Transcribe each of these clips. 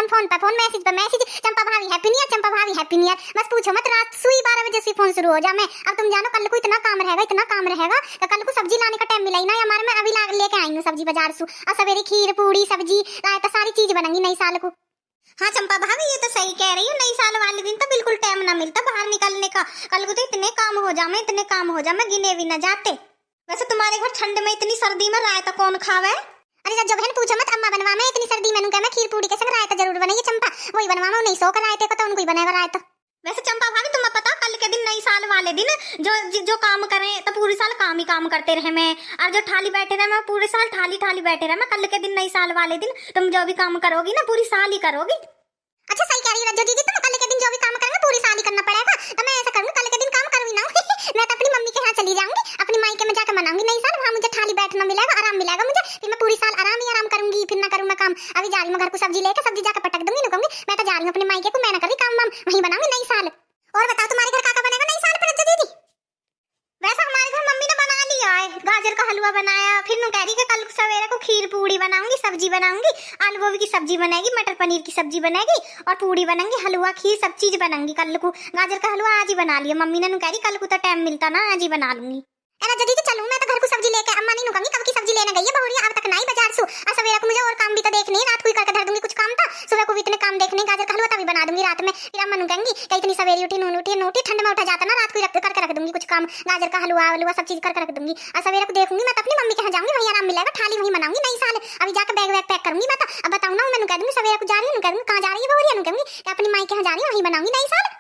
Phone पे phone, message पे message, चंपा भाभी हैप्पी न्यू ईयर, चंपा भाभी हैप्पी न्यू ईयर। बस पूछो मत, रात सुई 12 बजे से फोन शुरू हो जा मैं। अब तुम जानो कल को इतना काम रहेगा तो कल को सब्जी लाने का टाइम मिला ही ना हमारे में। अभी लेके आई हूँ सब्जी बाजार से, और सवेरे खीर पूड़ी सब्जी रायता सारी चीज बनेंगी नई साल को। हाँ चंपा भाभी ये तो सही कह रही हो, नई साल वाले दिन तो बिल्कुल टाइम ना मिलता बाहर निकलने का। कल को तो इतने काम हो जा मैं गिने भी ना जाते। वैसे तुम्हारे घर ठंड में इतनी सर्दी में रायता कौन खावे? अरे जब बहन पूछो मत, अम्मा बनवा में इतनी सर्दी में मैं खीर पूड़ी के संग रायता जरूर बनाइए चंपा, वही बनवा में नहीं सो का रायते को तो उनको ही बनेगा रायता। वैसे चंपा भाभी तुम्हें पता कल के दिन नई साल वाले दिन जो काम करें तो पूरी साल काम ही काम करते रहे मैं, और जो ठाली बैठे रहे मैं पूरे साल ठाली बैठे रहे मैं। कल के दिन नई साल वाले दिन तुम जो भी काम करोगी ना पूरी साल ही करोगी। अच्छा सही कह रही है रज्जो दीदी, तुम कल के दिन जो भी काम करेंगे पूरी साल ही करना पड़ेगा। तो मैं ऐसा करूंगी कल के दिन काम करूंगी ना मैं तो अपनी मम्मी के यहाँ चली जाऊंगी, अपनी मायके में जाकर मनाऊंगी नई साल। वहाँ मुझे ठाली बैठना मिलेगा, आराम मिलेगा मुझे, फिर मैं पूरी साल आराम करूंगी, फिर ना करूँ मैं काम। अभी जा रही हूँ घर को सब्जी लेकर, सब्जी जाकर पटक दूंगी, कहूंगी मैं तो जा रही हूँ अपने मायके को, मैं ना करी काम वाम, वहीं बनाऊंगी नई साल। और बताओ तुम्हारे घर का बनेगा नई साल पर रज्जो दीदी? वैसे हमारे घर मम्मी ने बना लिया है, गाजर का हलवा बनाया, फिर नु कह रही कि कल सवेरे को खीर पूड़ी बनाऊंगी, सब्जी बनाऊंगी, आलू गोभी की सब्जी बनेगी, मटर पनीर की सब्जी बनेगी, और पूड़ी बनेंगी, हलवा खीर सब चीज बनेंगी। कल को गाजर का हलवा आज ही बना लिया मम्मी ने, नु कह रही कल को तो टाइम मिलता ना आज ही बना लूंगी। अरे जल्दी तो चलूं मैं तो घर को सब्जी लेके, अम्मा नहीं नुकूंगी कब की सब्जी लेने गई है बहुरिया, अब तक नहीं बाजार से। और सवेरे को मुझे और काम भी तो देखने, रात को ही करके धर दूंगी, कुछ काम था सुबह को भी इतने काम देखने, गाजर का हलवा तभी बना दूंगी रात में। फिर अम्मा नुकूंगी कि इतनी सवेरे उठी नून ठंड में उठा जाता ना, रात को करके रख दूंगी कुछ काम, गाजर का हलवा सब चीज करके रख दूंगी। और सवेरे को देखूंगी मैं तो अपनी मम्मी के यहाँ जाऊंगी, वहीं आराम मिलेगा, थाली वहीं बनाऊंगी नई साल। अभी जाकर बैग पैक करूंगी मैं तो। अब बताऊं ना मैं कह दूंगी सवेरे को जा रही हूँ, कह दूंगी कहाँ जा रही है बहुरिया, कहूंगी अपनी माई के यहाँ जा रही हूँ, वहीं बनाऊंगी नई साल।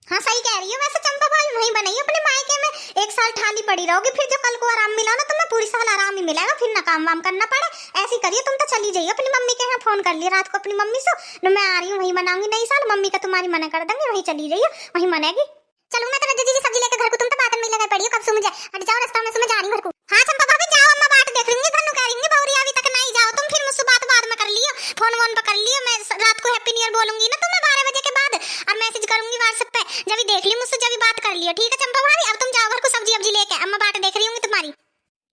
हाँ सही कह रही हो, वैसे चंपा भाई वहीं बनाइए अपने मायके में, एक साल ठाली पड़ी रहोगी, फिर जो कल को आराम मिला ना तुम्हें पूरी साल आराम ही मिलेगा, फिर ना काम वाम करना पड़े। ऐसी करिए तुम तो चली जाइए अपनी मम्मी के यहाँ, फोन कर लिया रात को अपनी मम्मी से, मैं आ रही हूँ वहीं मनाऊंगी नई साल, मम्मी का तुम्हारी मना कर देंगे, वहीं चली जाइए वहीं मनेगी। चलूं मैं तो रज्जू जी सब्जी लेकर घर को, तुम तो बात में लगा पड़ी हो कब से, मुझे हट जाओ रास्ता में से, मैं जा रही हूँ घर को। हाँ चंपा भाभी जाओ, अम्मा बाट देख लेंगे, धनु कह रही बहुरी अभी तक नहीं जाओ तुम, फिर मुझसे बात बाद में कर लियो, फोन वोन पर कर लियो। मैं रात को हैप्पी न्यू ईयर बोलूंगी ना तुम्हें 12 बजे के बाद, और मैसेज करूंगी व्हाट्सएप पे, जब देख ली मुझसे जब बात कर लियो, ठीक है चंपा भाभी? अब तुम जाओ घर को सब्जी अब्जी लेके, अम्मा बाट देख रही होंगी तुम्हारी।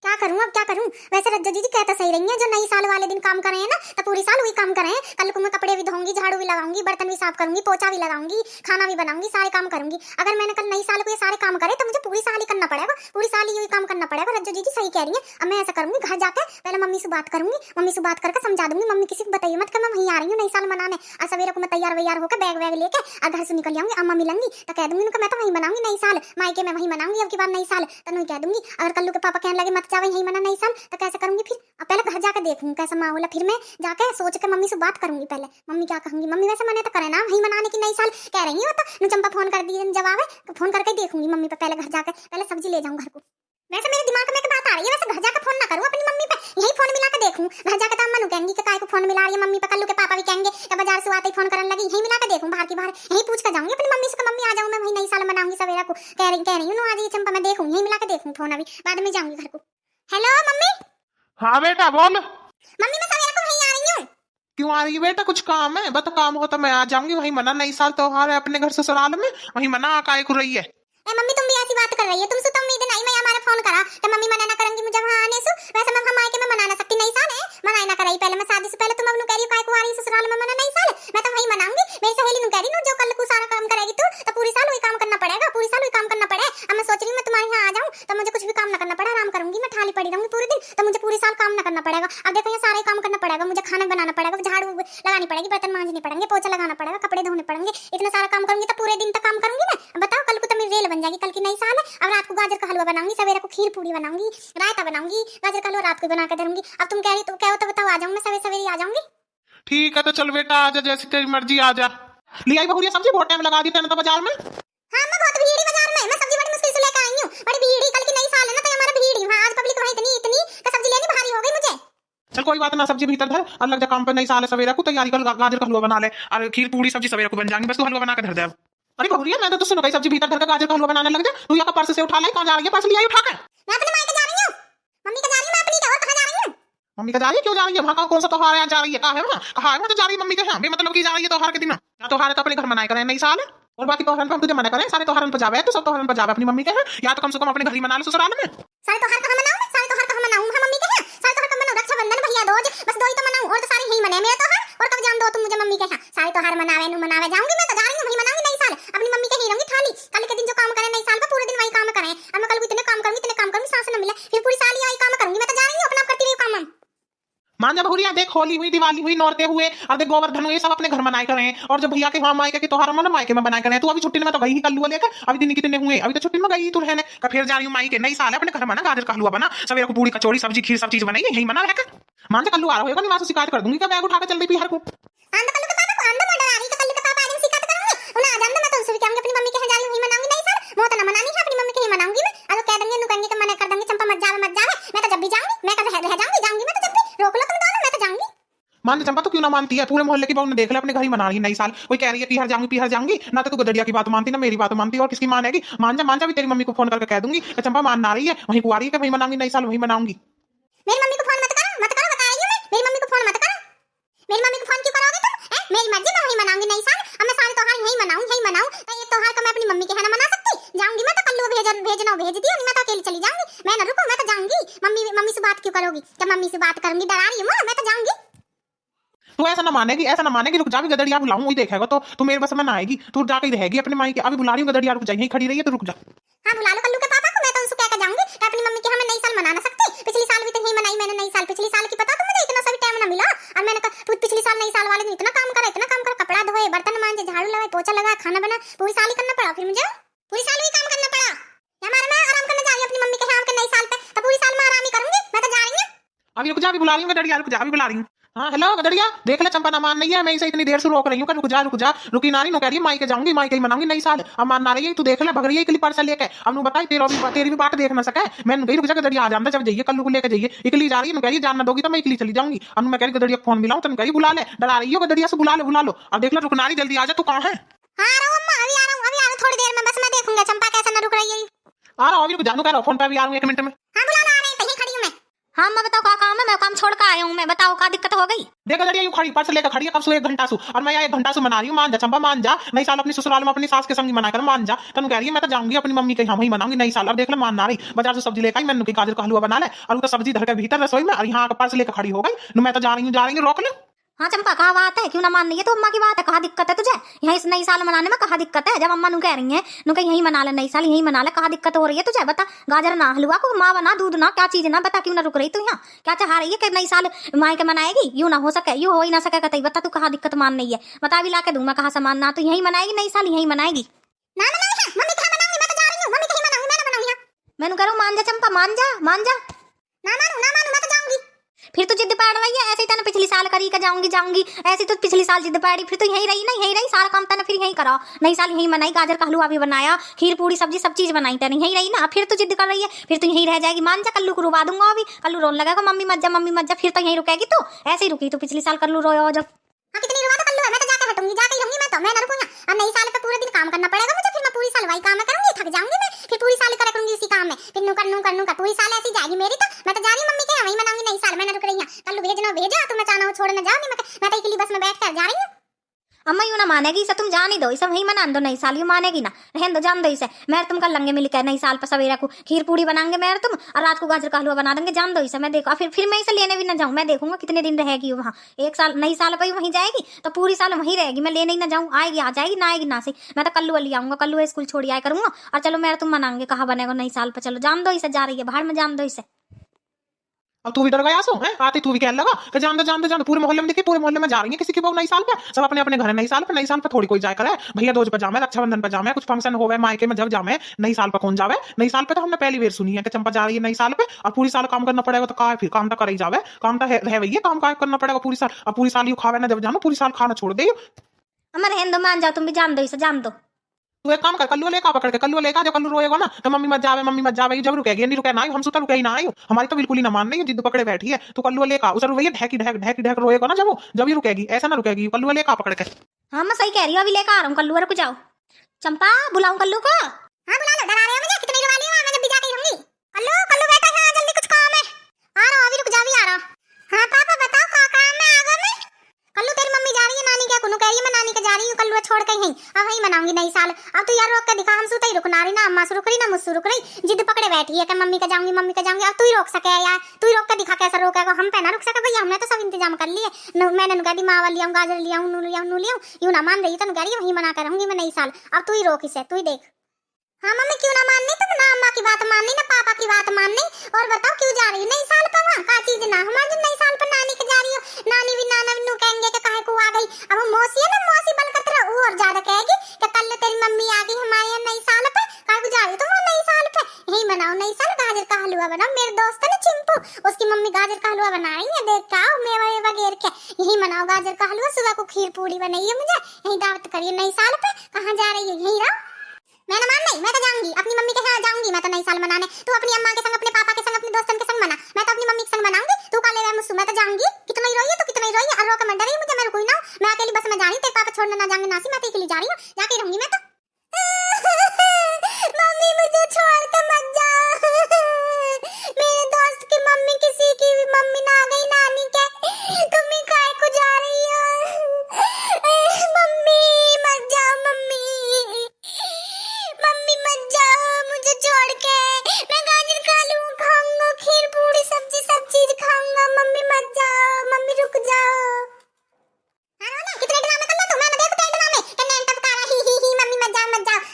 क्या करूं अब क्या करूं? वैसे रज्जो दीदी कहता सही रही है, जो नई साल वाले दिन काम करे हैं ना तो पूरी साल वही काम करें। कल को मैं कपड़े भी धोऊंगी, झाड़ू भी लगाऊंगी, बर्तन भी साफ करूंगी, पोछा भी लगाऊंगी, खाना भी बनाऊंगी, सारे काम करूंगी। अगर मैंने कल नई साल को ये सारे काम करे तो मुझे पूरी साल ही करना पड़ेगा, पूरी साल ही काम करना पड़ेगा। रज्जो दीदी सही कह रही है। अब मैं ऐसा करूंगी घर जाकर पहले मम्मी से बात करूंगी, मम्मी से बात करके समझा दूंगी, मम्मी किसी को बताइए मत कि मैं वहीं आ रही हूँ नई साल मनाने। और सवेरे को मैं तैयार होकर बैग वैग लेके और घर से निकल जाऊंगी, अम्मा मिलेंगी तो कह दूंगी उनको मैं तो वहीं मनाऊंगी नई साल, मायके में वहीं मनाऊंगी अब की बार नई साल। तो नहीं कह दूंगी अगर कल के पापा कहने लगे मत जा वहीं मना नई साल तो कैसे करूंगी फिर? अब पहले घर जाकर देखूंगी कैसा माहौल है, फिर मैं जाके सोच के मम्मी से बात करूंगी पहले, मम्मी क्या कहूंगी। मम्मी वैसे मने तो करे ना वहीं मनाने की नई साल कह रही हो, तो चंपा फोन कर दी जवाब है तो फोन करके देखूंगी मम्मी पे, पहले घर जाकर पहले सब्जी ले जाऊं घर को। वैसे मेरे दिमाग में एक बात आ रही है, वैसे घर जाकर फोन ना करूं अपनी मम्मी पे, यही फोन मिला के देखूं। घर जाकर तो अम्मा कहेंगी कि काय को फोन मिला रही है मम्मी पे, कल्लू के पापा भी कहेंगे कि बाजार से आते ही फोन करने लगी, यही मिला के देखूं बाहर की बाहर, यही पूछ कर जाऊंगी अपनी मम्मी से, मम्मी आ जाऊं मैं वहीं नई साल मनाऊंगी सवेरा को, कह रही हूं आज ये चंपा मैं देखूं, यही मिला के देखूं फोन, अभी बाद में जाऊंगी घर को। Hello mummy. हाँ बेटा बोल। मम्मी मैं सवेरे को वहीं आ रही हूँ। क्यों आ रही है बेटा? कुछ काम है? बता काम हो तो मैं आ जाऊंगी, वहीं मना नई साल त्योहार है अपने घर ससुराल में, वहीं मना काय को रही है। मम्मी तुम भी ऐसी बात कर रही हो, तुमसे तो उम्मीद नहीं, मैं हमारा फोन करा तो मम्मी मना ना करेंगी मुझे वहां आने से। वैसे मैं हमारे के में मना ना सकती नई साल है, मना ना कराई पहले मैं शादी से पहले, तुम अब नु कह रही हो काय को आ रही ससुराल में मना नई साल, मैं तो वहीं मनाऊंगी। मेरी सहेली नु कह रही जो कल को सारा काम करेगी तू तो पूरी साल वही काम करना पड़ेगा, पूरी साल वही काम करना पड़े। अब मैं सोच रही हूं मैं तुम्हारे यहाँ आ जाऊं तो मुझे कुछ भी काम ना करना पड़े, आराम करूंगी, मैं ठाली पड़ी रहूंगी पूरे दिन, तो मुझे पूरी साल काम ना करना पड़ेगा। अब देखो ये सारे काम करना पड़ेगा, मुझे खाना बनाना पड़ेगा, झाड़ू लगानी पड़ेगी, बर्तन मांजने पड़ेंगे, पोछा लगाना पड़ेगा, कपड़े धोने पड़ेंगे, इतना सारा काम करूंगी तो पूरे दिन तक काम करूंगी मैं। बताओ कल को तो मेरी रेल बन जाएगी, कल की नई साल है। अब रात को गाजर का हलवा बनाऊंगी, सवेरे को खीर पूड़ी बनाऊंगी, रायता बनाऊंगी, गाजर का हलवा रात को बना कर दूंगी। अब तुम कह रही तो क्या हो तो बताओ, आ जाऊं मैं सवेरे सवेरे आ जाऊंगी। ठीक है तो चल बेटा आजा, जैसी तेरी मर्जी आजा। ले आई बहुरिया सब्जी, बहुत टाइम लगा दी तेने तो बाजार में। हां मैं बहुत भीड़ बाजार में, मैं सब्जी बड़ी मुश्किल से लेकर आई हूं, बड़ी भीड़ ही, कल की नई साल है ना तो हमारा भीड़ ही, हां आज पब्लिक वहां इतनी कि सब्जी लेनी भारी हो गई मुझे। चल कोई बात ना, सब्जी भीतर धर, अलग जा काम पे नई साल है, सवेरे को तैयारी कर, गाजर का हलवा बना ले और खीर पूड़ी सब्जी सवेरे को बन जाएंगी, बस तू हलवा बना के धर दे। अरे बहुरिया मैं तो सुनो गई सब्जी भीतर धर के गाजर का हलवा बनाने लग जा, तू यहाँ का पर्स से उठा ले, कहाँ जा रही है? पर्स लिया उठा के। मैं अपने मायके जा रही हूं, मम्मी का जा रही हूं, मैं अपनी और कहां जा रही हूं? मम्मी का जा रही है? क्यों जा रही है? वहाँ का कौन सा त्योहार है? जा रही है? कहाँ है वहाँ? कहाँ है वहाँ? तो जा रही है मम्मी के यहाँ, मतलब की जा रही है त्योहार के दिन, त्योहार है तो अपने घर मनाए करें नई साल, और बाकी त्योहार पे हम तुझे मना करें, सारे त्योहार पे जावे तो सब त्योहार पे जावे अपनी मम्मी के यहाँ, या तो कम से कम अपने घर ही मना ले ससुराल में। सारे त्योहार कहां मनाऊं मैं? सारे त्योहार कहां मनाऊं? हां मम्मी के यहाँ सारे त्योहार कब मनाऊं? रक्षा रक्षाबंधन, भैया दूज, बस दो ही तो मनाऊं, और तो सारे यही मने मेरे त्योहार। और कब जान दो तुम मुझे मम्मी के यहाँ सारे त्योहार मनावे नु मनावे, जाऊंगी मैं तो, जा रही हूँ, वही मनाऊंगी नई साल, अपनी मम्मी के ही रहूंगी थाली। कल के दिन जो काम करे नई साल पे पूरे दिन वही काम करें, अब मैं कल को इतने काम करूंगी सांस न मिले, फिर पूरी साल यही काम करूंगी। मैं तो जा रही हूँ, अपना आप करती रही काम। मान जा बहुरिया, देख होली हुई, दिवाली हुई, नौरते हुए और देख गोवर्धन हुए, सब अपने घर मनाए करें। और जब भैया के वहां मायके के त्योहार में ना मायके में बनाए करें। तू अभी छुट्टी में तो गई ही कल्लुआ लेकर, अभी दिन कितने हुए, अभी तो छुट्टी में गई तू रहने का, फिर जा रही हूँ मायके। नई साल है, अपने घर में ना गाजर का हलवा बना, सवेरे को पूरी कचौड़ी सब्जी खीर सब चीज बनाई, यही मना रहकर। मान जा कल्लू आ रहा होगा, नहीं वहां से शिकायत कर दूंगी, क्या बैग उठा के चल रही बिहार को। आंदा कल्लू के पापा को, आंदा मॉडल आ रही, तो कल्लू के पापा आज शिकायत करूंगी, उन्हें आ जाने मैं तो उनसे भी कहूंगी अपनी मम्मी के यहाँ जा रही हूँ, वही मनाऊंगी नई साल। वो तो ना मनानी है, अपनी मम्मी के ही मनाऊंगी मैं। अब कह देंगे नु कहेंगे कि मना कर देंगे, चंपा मत जावे मैं तो जब भी जाऊंगी, मैं तो रह जाऊंगी मैं तो जब भी, रोक लो तुम दोनों, मैं तो जाऊंगी। मान चंपा तो क्यों ना मानती है, पूरे मोहल्ले की बहू ने देख ले अपने घर ही मना रही है नई साल। कोई कह रही है पीहर जाऊंगी, ना तो तू गदड़िया की बात मानती ना मेरी बात मानती, और किसकी मानेगी। मान जा भी, तेरी मम्मी को फोन करके कह दूंगी कि चंपा मान ना रही है, वहीं कुआरी है कि वहीं मनाऊंगी नई साल, वहीं मनाऊंगी। मेरी मम्मी को फोन मत करो बताएगी मैं, मेरी मम्मी को फोन मत करो। मेरी मम्मी को फोन क्यों करोगे तुम? मेरी मर्जी, मैं वहीं मनाऊंगी नई साल। अब मैं सारे त्योहार यहीं मनाऊं, तो ये त्योहार का मैं अपनी मम्मी के यहाँ ना मना सकती? जाऊंगी मैं तो, कल्लू भेजना भेज दिया, मैं तो अकेली चली जाऊंगी, मैं ना रुकूं, मैं तो जाऊंगी। मम्मी से बात क्यों करोगी? जब मम्मी से बात करूंगी, डरा रही हूं मैं तो जाऊंगी। तू ऐसा ना मानेगी, रुक जा, भी गदड़िया बुलाऊं, वही देखेगा तो तू मेरे बस में ना आएगी, तू जाके ही रहेगी अपने माई के। अभी बुला रही हूँ गदड़िया, रुक जा, यहीं खड़ी रही है तो रुक जा। हाँ बुला लो कल्लू के पापा को, मैं तो उनसे कहकर जाऊंगी कि अपनी मम्मी के यहाँ मैं नई साल मना ना सकती। पिछली साल भी तो यही मनाई मैंने नई साल, पिछली साल की पता तो मुझे इतना सभी टाइम ना मिला। और मैंने कहा तू पिछली साल नई साल वाले दिन इतना काम करा, कपड़ा धोए, बर्तन मांजे, झाड़ू लगाए, पोछा लगा, खाना बना, पूरी साल ही करना पड़ा। फिर मुझे पूरी साल ही काम करना पड़ा। हमारा मैं आराम करने जा रही हूँ अपनी मम्मी के यहाँ नई साल पे, तो पूरी साल मैं आराम ही करूंगी, मैं तो जा रही हूँ। अभी रुक जा, अभी बुला रही हूँ गदड़िया, रुक जा, अभी बुला रही हूँ। हाँ हेलो गदड़िया, देख ले चंपा ना मान नहीं है, मैं इसे इतनी देर से रोक रही हूँ, रुक जा, रुकी ना रही, नो कह रही है माई के जाऊंगी, माई के ही मनाऊंगी नई साल। अब मान ना रही है, तू देख ले भग रही है इकली पार्सल लेके। अब नु बताई तेरी भी बात देख ना सके, मैं गई, रुक जा गदड़िया, आ जाता जब जाइए कल्लू को लेके जाइए, इकली जा रही है, कह रही जानना दोगी तो मैं इकली चली जाऊंगी। अब मैं कह रही गदड़िया फोन मिलाऊं, तो कह बुला ले, डरा रही हो गदड़िया से, बुला लो। अब देख ले रुकना रही, जल्दी आ जा, तू कहाँ है? हाँ आ रहा हूँ अम्मा, अभी आ रहा हूँ थोड़ी देर में, बस मैं देखूंगा चंपा कैसे ना रुक रही है। आ रहा हूँ, अभी रुक जानू, कह रहा फोन पे, अभी आ रहा हूँ 1 मिनट में। हाँ बुला लो, आ रहे हैं, कहीं खड़ी हूँ मैं। हाँ मैं बताओ क्या काम है, मैं काम छोड़ कर आया हूँ मैं, बताओ क्या दिक्कत हो गई? देख गदड़िया यूं खड़ी पर्स लेकर खड़ी है कब से 1 घंटा से, और मैं 1 घंटा से मना रही हूँ, मान जा चंपा मान जा, नई साल अपनी ससुराल में अपनी सास के संग मना कर मान जा। तनु कह रही है मैं तो जाऊंगी अपनी मम्मी के यहाँ, वहीं मनाऊंगी नई साल। अब देख ले मान ना रही, बाजार से सब्जी लेकर आई, मैंने गाजर का हलवा बना ले, और वो तो सब्जी धर के भीतर रसोई में, और यहाँ पर्स लेकर खड़ी हो गई। मैं तो जा रही हूँ, रोक ले। हाँ चंपा कहा बात है, क्यों ना मान रही है? तो अम्मा की बात है, कहा दिक्कत है तुझे? यहाँ इस नई साल मनाने में कहा दिक्कत है? जब अम्मा नु कह रही है नु कहीं यही मना ले नई साल, यही मना ले, कहा दिक्कत हो रही है तुझे? बता, गाजर ना हलवा को माँ बना, दूध ना, क्या चीज ना, बता क्यों ना रुक रही तू यहाँ? क्या चाह रही है कि नई साल माँ के मनाएगी? यूं ना हो सके, यूं हो ही ना सके कतई। बता तू कहा दिक्कत मान नहीं है, बता भी ला के दूं मैं कहा सामान ना, तो यही मनाएगी नई साल, यही मनाएगी ना? मम्मी कहा मनाऊंगी, मैं तो जा रही हूँ, मम्मी कहीं मनाऊंगी, मैं ना मनाऊंगी। मैंने कह रहा हूँ मान जा चंपा, मान जा ना मानू मैं तो जाऊंगी। फिर तो जिद पड़ रही है, ऐसे ही तने पिछली साल करी का जाऊंगी, ऐसे तो पिछली साल जिद पड़ी, फिर तो यही रही सारा काम तने फिर यही करा। नई साल यही मनाई, गाजर का हलवा भी बनाया, खीर पूरी सब्जी सब चीज बनाई तने, यही रही ना। फिर तो जिद कर रही है, फिर तो यही रह जाएगी। मान जा, कल्लू को रुवा दूंगा, अभी कल्लू रोने लगेगा मम्मी मत जा, फिर तो यही रुकेगी। तो ऐसे ही रुकी तो पिछली साल कल्लू रोया जब। हाँ कितनी रुवा तो कल्लू है, मैं तो जाके हटूंगी, जाके ही रहूंगी मैं ना रुकूंगा। अब नई साल पे पूरे दिन काम करना पड़ेगा मुझे, फिर मैं पूरी साल वही काम करूंगी, थक जाऊंगी मैं, फिर पूरी साल करा करूंगी इसी काम में, फिर नू कर पूरी साल ऐसी जाएगी मेरी। तो मैं तो जा रही हूँ मम्मी के यहाँ, वही मनाऊंगी नई साल, मैं ना रुक रही हूँ। कल्लू भेजना तो मैं चाहना छोड़ ना जाओ, मैं तो इकली बस में बैठ कर जा रही हूँ। अम्मा यूं ना मानेगी इसे, तुम जान ही दो, इसे वही मना दो नई साल, यूं मानेगी ना, रहने दो, जान दो इसे। मैं तुम कर लेंगे मिलकर नई साल पर सवेरा को खीर पूरी बनाएंगे मैं तुम, और रात को गाजर का हलवा बना देंगे, जान दो इसे। मैं देखो फिर मैं इसे लेने भी ना जाऊं, मैं देखूंगा कितने दिन रहेगी वहाँ। 1 साल नई साल पर वहीं जाएगी तो पूरी साल वहीं रहेगी, मैं लेने ही ना जाऊँ, आएगी आ जाएगी, ना आएगी ना सही। मैं तो कल्लू वाली आऊंगा, कल्लू स्कूल छोड़ आया करूंगा, और चलो मेरा तुम मनाएंगे, कहा बनेगा नई साल पर। चलो जान दो इसे, जा रही है बाहर में, जान दो इसे। अब तू भी डर गया सो है, आते तू भी कहने लगा कि जान दो, पूरे मोहल्ले में देखी, पूरे मोहल्ले में जा रही है किसी की बहू नई साल पे, सब अपने अपने घर है नई साल पे थोड़ी कोई जाए करे। भैया दूज पे जामे, रक्षाबंधन पे जामे, कुछ फंक्शन होवे मायके में जब जामे, नई साल पे कौन जावे? नई साल पे तो हमने पहली बार सुनी है कि चंपा जा रही है नई साल पे, और पूरी साल काम करना पड़ेगा। तो का फिर काम तो कर ही जावे, काम तो है भैया, काम का करना पड़ेगा पूरी साल। अब पूरी साल यू खावे ना, जब जानो पूरी साल खाना छोड़ दे। अमर हिंदू मान जाओ, तुम भी जान दो इसे, जान दो। तू एक काम कर, कल्लू लेकर पकड़ के, कल्लू लेकर जब कल्लू रोएगा ना तो मम्मी मत जावे, जब रुकेगी नहीं रुके ना, हम सुता रुके ही ना आयु, हमारी तो बिल्कुल ही ना मान रही है, जिद पकड़े बैठी है। तू कल्लू लेकर उसे रुइए, ढेक रोएगा ना जब ही रुकेगी, ऐसा ना रुकेगी, कल्लू लेकर पकड़ के। हाँ मैं सही कह रही हूँ, अभी लेकर आ रहा हूँ कल्लू, रुक जाओ। चंपा बुलाऊं कल्लू को? हाँ बुला लो, डरा रहे हो मुझे, कितनी रुला ली, मैं जब भी जाके रहूंगी। कल्लू बेटा यहाँ जल्दी कुछ काम है। आ रहा हूँ, अभी रुक जा, भी आ रहा। हाँ पापा बताओ क्या काम है, आगो में कल्लू तेरी मम्मी जा रही है नानी के कुनु कह रही है मैं नानी के जा रही हूँ कल्लू छोड़ के यहीं अब वहीं मनाऊंगी नई साल। अब तू यार रोक के दिखा, हम सुते ही रुकना रही ना, अम्मा से रुक रही ना मुझसे रुक रही, जिद पकड़े बैठी है कि मम्मी के जाऊंगी मम्मी के जाऊंगी। अब तू ही रोक सके यार, तू ही रोक के दिखा कैसे रोकेगा, हम पे ना रुक सके भैया, हमने तो सब इंतजाम कर लिए। मैंने कह दी मावा लियाऊं गाजर लियाऊं नू लियाऊं यूं ना मान रही तो कह रही है वहीं मना कर रहूंगी मैं नई साल। अब तू ही रोक इसे, तू ही देख। हाँ मम्मी क्यों ना माननी तुम, ना अम्मा की बात माननी ना पापा की बात माननी। और बताओ क्यों जा रही नई साल पर, वहाँ का चीज ना हमारे नई साल पर नानी के जा रही हो, नानी भी नाना भी कहेंगे कि काहे को आ गई। अब मौसी है ना मौसी बनकर तेरा वो और ज्यादा कहेगी कि कल तेरी मम्मी आ गई हमारे यहाँ नई साल पे, काहे को जा रही हो तुम नई साल पे। यही मनाओ नई साल, गाजर का हलवा बनाओ, मेरे दोस्त है ना चिंपू उसकी मम्मी गाजर का हलवा बना रही है, देख के आओ मेवा वेवा घेर के। यही मनाओ गाजर का हलवा, सुबह को खीर पूरी बनाई है मुझे, यही दावत करिए नई साल पे। कहाँ जा रही है, यही रहो। मैं ना मान नहीं, मैं तो जाऊंगी अपनी मम्मी के साथ जाऊंगी मैं तो नई साल मनाने। तू अपनी अम्मा के संग अपने पापा के संग अपने दोस्तन के संग मना, मैं तो अपनी मम्मी के संग मनाऊंगी। तू का ले रहा मुझसे, मैं तो जाऊंगी। कितना ही रोई है तू, कितना ही रोई है, और रो के मर रही मुझे, मैं रुकूई ना, मैं अकेली बस में जा रही हूं, तेरे पापा छोड़ने ना जाएंगे नासी, मैं तो अकेली जा रही हूं, जाके रहूंगी मैं तो। मम्मी मुझे छोड़ के मत जा, मेरे दोस्त की मम्मी किसी की भी मम्मी ना आ गई नानी के, तुम ही काहे को जा रही हो। मम्मी मत जाओ, मम्मी मम्मी मत जाओ मुझे छोड़ के, मैं गाजर खा लूं खाऊंगा खीर पूरी सब्जी सब चीज खाऊंगा, मम्मी मत जाओ, मम्मी रुक जाओ। कितने ड्रामे कर लो तू, मैं ना देखो तेरे ड्रामे कि नैन टपका रहा ही मम्मी मत जाओ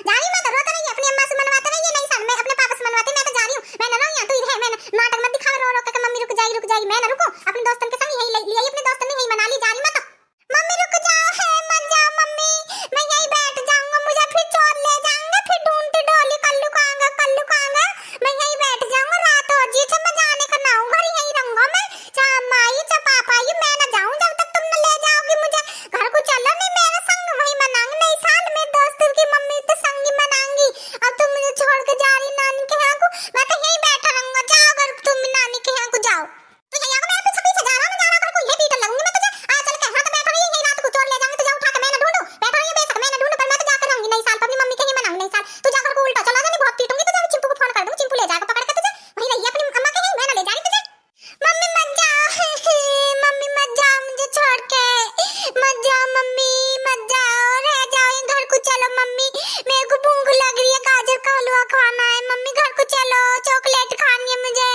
जा रही मैं तो रोता रही अपनी अम्मा से मनवाते रही नहीं साल, मैं अपने पापा से मनवाती, मैं तो जा रही हूं, मैं ना रहूं यहां, तू ही रह, मैं नाटक मत दिखा रो रो के मम्मी रुक जाएगी, मैं ना रुकूं, अपने दोस्तन के संग यही लिया अपने दोस्तन ने यही मना ली, जा रही मैं तो। मम्मी रुक जाओ है, मत जाओ मम्मी, मैं यहीं बैठ जाऊंगा, मुझे फिर चोर ले जाएंगे, फिर ढूंढते डोली कल्लू कहां मैं यहीं बैठ जाऊंगा, रात हो जी मैं जाने का ना हूं, घर यहीं रहूंगा मैं, चाहे अम्मा आई चाहे पापा आई, मैं ना जाऊं जब तक तुम न ले जाओगी मुझे। घर को चलो नहीं मेरे संग, वहीं मनाऊंगी नई साल, मेरे दोस्तों की मम्मी तो संग ही मनाऊंगी। अब तुम मुझे छोड़ के जा रही नानी के यहाँ को, मैं तो यहीं बैठा रहूंगा, जाओ अगर तुम नानी के यहाँ को जाओ तो यहीं आकर मेरे पीछे पीछे जा रहा मैं घर को ये पीटने लगूंगी मैं तुझे। आ चल के हां तो बैठा रही यहीं रात को चोर ले जाएंगे, तुझे उठा के मैं ना ढूंढूं, बैठा रही बेशक मैं ना ढूंढूं, पर मैं तो जाकर रहूंगी नई साल पर अपनी मम्मी के ही मनाऊंगी नई साल। तू जा घर को उल्टा चला जा, नहीं बहुत पीटूंगी तुझे, चिंपू को फोन कर दूं, चिंपू ले जाएगा पकड़ के तुझे, वहीं रही अपनी अम्मा के यहीं, मैं ना ले जा रही तुझे। मम्मी मत जाओ मम्मी मत जाओ मुझे छोड़ के, मत जाओ मम्मी मत जाओ, रह जाओ घर को चलो मम्मी, मेरे को भूख लग रही है, गाजर का हलवा खाना है मम्मी, घर को चलो चॉकलेट खानी है मुझे।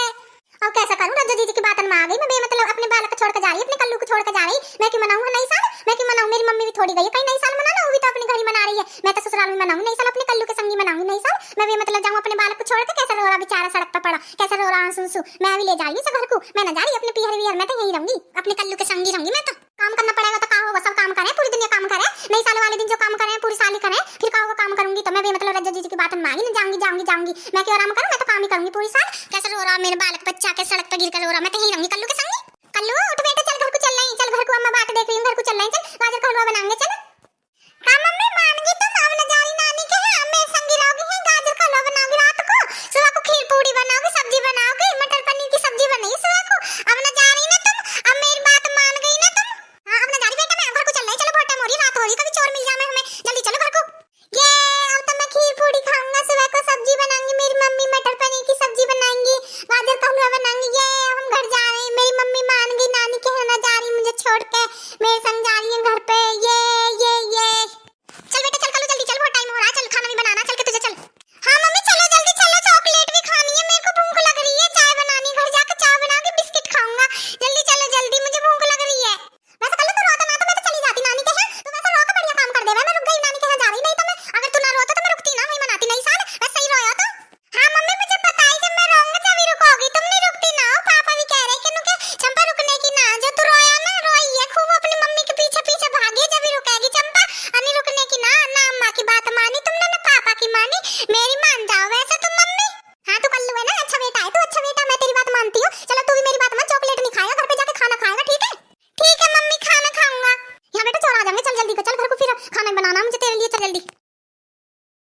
अब कैसा करूं, रज्जो दीदी की बातन में आ गई मैं, बेमतलब अपने बालक को छोड़ के जा रही, अपने कल्लू को छोड़ के जा रही, मैं क्यों मनाऊंगा नई साल, मैं क्यों मनाऊं, मेरी मम्मी भी थोड़ी गई है कहीं नई साल मनाना, वो भी तो अपने घर ही मना रही है, मैं तो ससुराल में मनाऊंगी नई साल, अपने कल्लू के संग ही मनाऊंगी नई साल। मैं बेमतलब जाऊं अपने बालक को छोड़ के, कैसा रो रहा बेचारा सड़क पर पड़ा, कैसा रो रहा आंसू, मैं भी ले जा रही हूं घर को, मैं ना जा रही अपने पियर वियर, मैं तो यहीं रहूंगी अपने कल्लू के संग ही रहूंगी मैं तो। काम करना पड़ेगा तो का होगा, सब काम करें पूरी दुनिया काम करे, नई साल वाले दिन जो काम करें पूरी साल ही करें, फिर का होगा काम करूंगी तो मैं बेमतलब रज्जो दीदी की बात में आ गई ना, जाऊंगी मैं क्यों आराम करूं, मैं तो काम ही करूंगी पूरी साल। कैसे रो रहा मेरे बालक बच्चा के सड़क पर गिर कर रो रहा, मैं तो यहीं रहूंगी कल्लू के संग। कल्लू उठ बेटा चल घर को चल रही, चल घर को अम्मा बात देख रही हूं, घर को चल रही, चल गाजर का हलवा बनाएंगे चल। हां मम्मी मान गई तुम, अब न जा रही नानी के यहाँ, मेरे संग ही रहोगी, गाजर का हलवा बनाओगी रात को, सुबह को खीर पूरी बनाओगी, सब्जी बनाओगी, मटर पनीर की सब्जी बनाई सुबह को, अब न जा रही ना तुम, अब मेरी बात मान गई ना तुम। हां अब न जा रही बेटा, मैं घर को चल रही, चलो बहुत टाइम हो रही, रात हो रही, कभी चोर मिल जाए